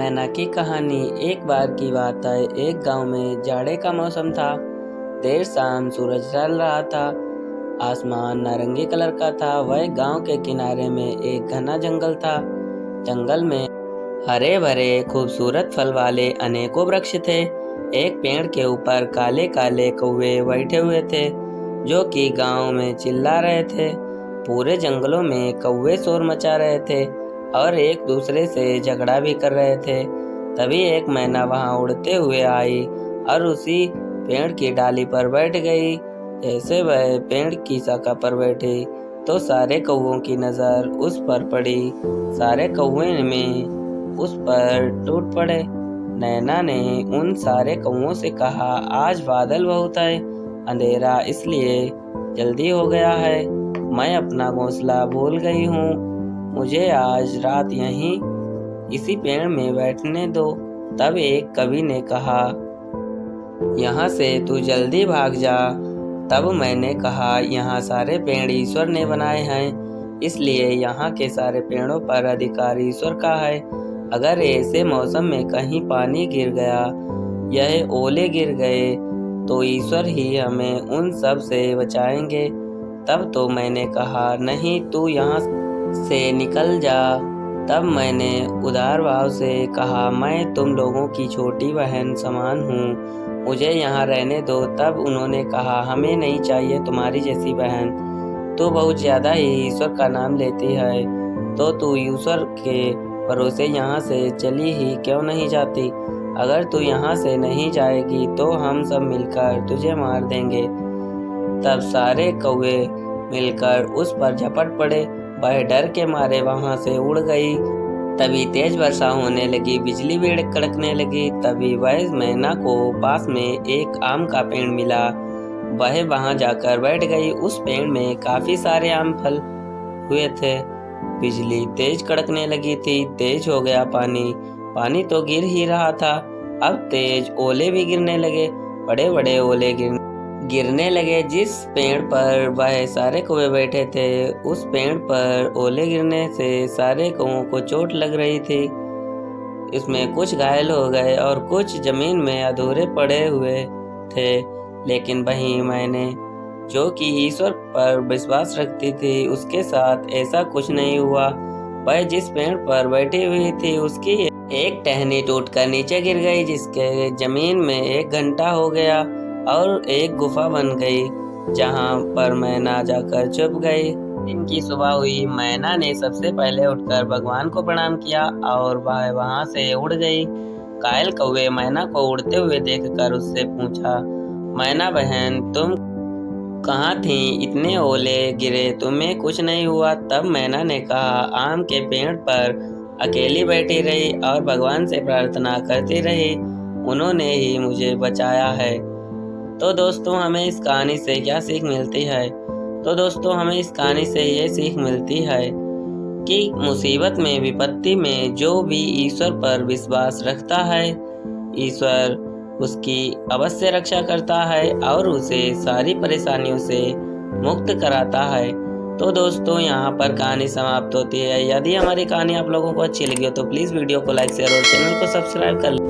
मैना की कहानी। एक बार की बात है, एक गांव में जाड़े का मौसम था। देर शाम सूरज ढल रहा था। आसमान नारंगी कलर का था। वह गांव के किनारे में एक घना जंगल था। जंगल में हरे भरे खूबसूरत फल वाले अनेकों वृक्ष थे। एक पेड़ के ऊपर काले काले कौवे बैठे हुए थे, जो कि गांव में चिल्ला रहे थे। पूरे जंगलों में कौवे शोर मचा रहे थे और एक दूसरे से झगड़ा भी कर रहे थे। तभी एक मैना वहां उड़ते हुए आई और उसी पेड़ की डाली पर बैठ गई। जैसे वह पेड़ की शाखा पर बैठी तो सारे कौवों की नज़र उस पर पड़ी। सारे कौवे में उस पर टूट पड़े। नैना ने उन सारे कौवों से कहा, आज बादल बहुत है, अंधेरा इसलिए जल्दी हो गया है। मैं अपना घोंसला भूल गई हूँ। मुझे आज रात यहीं इसी पेड़ में बैठने दो। तब एक कवि ने कहा, यहाँ से तू जल्दी भाग जा। तब मैंने कहा, यहाँ सारे पेड़ ईश्वर ने बनाए हैं, इसलिए यहाँ के सारे पेड़ों पर अधिकार ईश्वर का है। अगर ऐसे मौसम में कहीं पानी गिर गया, यह ओले गिर गए, तो ईश्वर ही हमें उन सब से बचाएंगे। तब तो मैंने कहा, नहीं, तू यहाँ से निकल जा। तब मैंने उदार भाव से कहा, मैं तुम लोगों की छोटी बहन समान हूँ, मुझे यहाँ रहने दो। तब उन्होंने कहा, हमें नहीं चाहिए तुम्हारी जैसी बहन, तू बहुत ज़्यादा ही ईश्वर का नाम लेती है, तो तू ईश्वर के भरोसे यहाँ से चली ही क्यों नहीं जाती। अगर तू यहाँ से नहीं जाएगी तो हम सब मिलकर तुझे मार देंगे। तब सारे कौवे मिलकर उस पर झपट पड़े। वह डर के मारे वहां से उड़ गई। तभी तेज वर्षा होने लगी, बिजली भी कड़कने लगी। तभी वह मैना को पास में एक आम का पेड़ मिला। वह वहां जाकर बैठ गई। उस पेड़ में काफी सारे आम फल हुए थे। बिजली तेज कड़कने लगी थी। तेज हो गया पानी। पानी तो गिर ही रहा था, अब तेज ओले भी गिरने लगे। बड़े बड़े ओले गिरने लगे। जिस पेड़ पर वह सारे कौवे बैठे थे, उस पेड़ पर ओले गिरने से सारे कौवों को चोट लग रही थी। इसमें कुछ घायल हो गए और कुछ जमीन में अधूरे पड़े हुए थे। लेकिन वहीं मैंने, जो कि ईश्वर पर विश्वास रखती थी, उसके साथ ऐसा कुछ नहीं हुआ। वह जिस पेड़ पर बैठी हुई थी, उसकी एक टहनी टूटकर नीचे गिर गई, जिसके जमीन में 1 घंटा हो गया और एक गुफा बन गई, जहां पर मैना जाकर छुप गई। दिन की सुबह हुई। मैना ने सबसे पहले उठकर भगवान को प्रणाम किया और वह वहां से उड़ गई। घायल कौवे मैना को उड़ते हुए देखकर उससे पूछा, मैना बहन, तुम कहाँ थी? इतने ओले गिरे, तुम्हें कुछ नहीं हुआ? तब मैना ने कहा, आम के पेड़ पर अकेली बैठी रही और भगवान से प्रार्थना करती रही, उन्होंने ही मुझे बचाया है। तो दोस्तों, हमें इस कहानी से क्या सीख मिलती है? तो दोस्तों, हमें इस कहानी से ये सीख मिलती है कि मुसीबत में, विपत्ति में जो भी ईश्वर पर विश्वास रखता है, ईश्वर उसकी अवश्य रक्षा करता है और उसे सारी परेशानियों से मुक्त कराता है। तो दोस्तों, यहाँ पर कहानी समाप्त होती है। यदि हमारी कहानी आप लोगों को अच्छी लगी हो तो प्लीज़ वीडियो को लाइक, शेयर और चैनल को सब्सक्राइब कर लें।